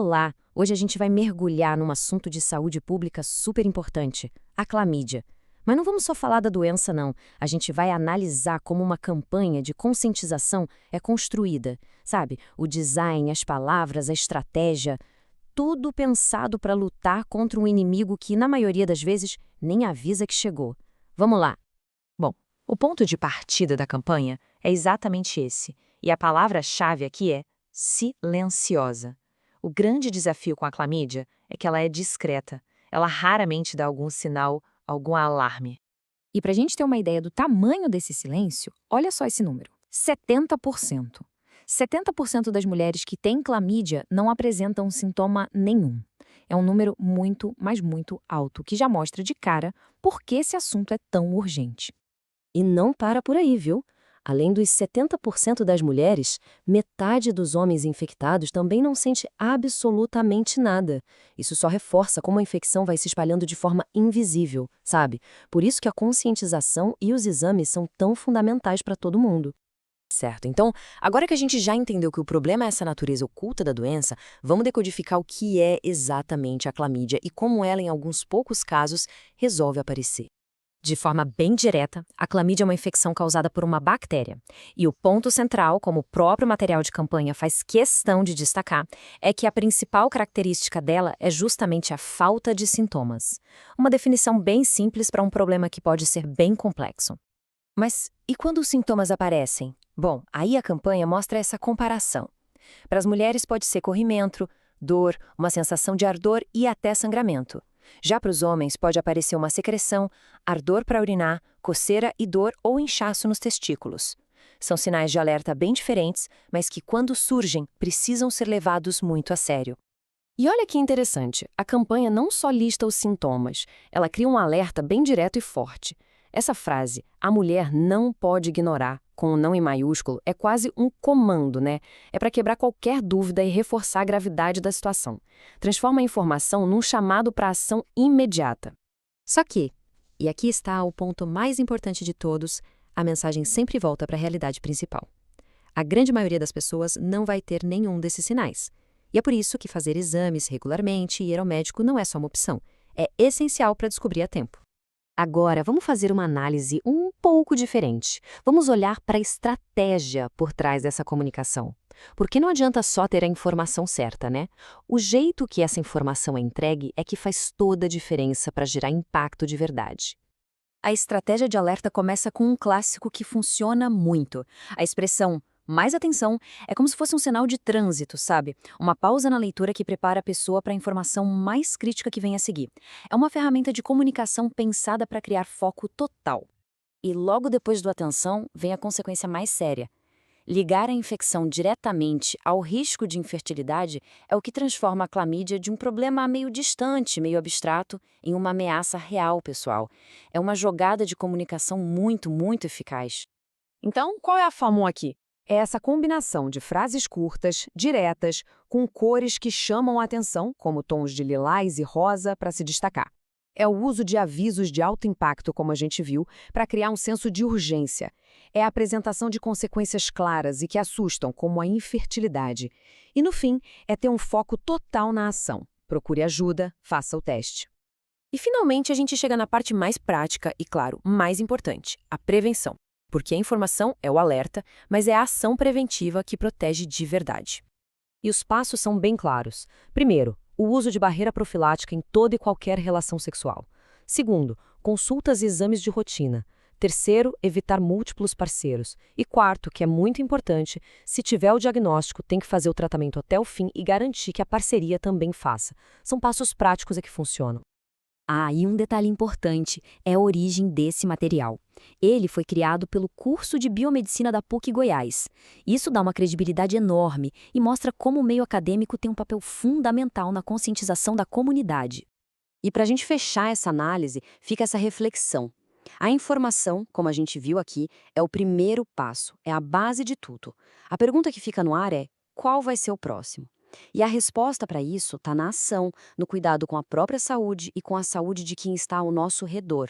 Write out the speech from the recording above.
Olá! Hoje a gente vai mergulhar num assunto de saúde pública super importante, a clamídia. Mas não vamos só falar da doença, não. A gente vai analisar como uma campanha de conscientização é construída, sabe? O design, as palavras, a estratégia, tudo pensado para lutar contra um inimigo que, na maioria das vezes, nem avisa que chegou. Vamos lá! Bom, o ponto de partida da campanha é exatamente esse, e a palavra-chave aqui é silenciosa. O grande desafio com a clamídia é que ela é discreta, ela raramente dá algum sinal, algum alarme. E para a gente ter uma ideia do tamanho desse silêncio, olha só esse número: 70%. 70% das mulheres que têm clamídia não apresentam sintoma nenhum. É um número muito, mas muito alto, que já mostra de cara por que esse assunto é tão urgente. E não para por aí, viu? Além dos 70% das mulheres, metade dos homens infectados também não sente absolutamente nada. Isso só reforça como a infecção vai se espalhando de forma invisível, sabe? Por isso que a conscientização e os exames são tão fundamentais para todo mundo. Certo, então, agora que a gente já entendeu que o problema é essa natureza oculta da doença, vamos decodificar o que é exatamente a clamídia e como ela, em alguns poucos casos, resolve aparecer. De forma bem direta, a clamídia é uma infecção causada por uma bactéria. E o ponto central, como o próprio material de campanha faz questão de destacar, é que a principal característica dela é justamente a falta de sintomas. Uma definição bem simples para um problema que pode ser bem complexo. Mas e quando os sintomas aparecem? Bom, aí a campanha mostra essa comparação. Para as mulheres pode ser corrimento, dor, uma sensação de ardor e até sangramento. Já para os homens pode aparecer uma secreção, ardor para urinar, coceira e dor ou inchaço nos testículos. São sinais de alerta bem diferentes, mas que quando surgem precisam ser levados muito a sério. E olha que interessante, a campanha não só lista os sintomas, ela cria um alerta bem direto e forte. Essa frase, a mulher não pode ignorar, com o não em maiúsculo, é quase um comando, né? É para quebrar qualquer dúvida e reforçar a gravidade da situação. Transforma a informação num chamado para ação imediata. Só que, e aqui está o ponto mais importante de todos, a mensagem sempre volta para a realidade principal. A grande maioria das pessoas não vai ter nenhum desses sinais. E é por isso que fazer exames regularmente e ir ao médico não é só uma opção. É essencial para descobrir a tempo. Agora, vamos fazer uma análise um pouco diferente. Vamos olhar para a estratégia por trás dessa comunicação. Porque não adianta só ter a informação certa, né? O jeito que essa informação é entregue é que faz toda a diferença para gerar impacto de verdade. A estratégia de alerta começa com um clássico que funciona muito. A expressão "mais atenção" é como se fosse um sinal de trânsito, sabe? Uma pausa na leitura que prepara a pessoa para a informação mais crítica que vem a seguir. É uma ferramenta de comunicação pensada para criar foco total. E logo depois do atenção vem a consequência mais séria. Ligar a infecção diretamente ao risco de infertilidade é o que transforma a clamídia de um problema meio distante, meio abstrato, em uma ameaça real, pessoal. É uma jogada de comunicação muito, muito eficaz. Então, qual é a fórmula aqui? É essa combinação de frases curtas, diretas, com cores que chamam a atenção, como tons de lilás e rosa, para se destacar. É o uso de avisos de alto impacto, como a gente viu, para criar um senso de urgência. É a apresentação de consequências claras e que assustam, como a infertilidade. E, no fim, é ter um foco total na ação. Procure ajuda, faça o teste. E, finalmente, a gente chega na parte mais prática e, claro, mais importante, a prevenção. Porque a informação é o alerta, mas é a ação preventiva que protege de verdade. E os passos são bem claros. Primeiro, o uso de barreira profilática em toda e qualquer relação sexual. Segundo, consultas e exames de rotina. Terceiro, evitar múltiplos parceiros. E quarto, que é muito importante, se tiver o diagnóstico, tem que fazer o tratamento até o fim e garantir que a parceria também faça. São passos práticos que funcionam. Ah, e um detalhe importante é a origem desse material. Ele foi criado pelo curso de Biomedicina da PUC Goiás. Isso dá uma credibilidade enorme e mostra como o meio acadêmico tem um papel fundamental na conscientização da comunidade. E para a gente fechar essa análise, fica essa reflexão. A informação, como a gente viu aqui, é o primeiro passo, é a base de tudo. A pergunta que fica no ar é: qual vai ser o próximo? E a resposta para isso está na ação, no cuidado com a própria saúde e com a saúde de quem está ao nosso redor.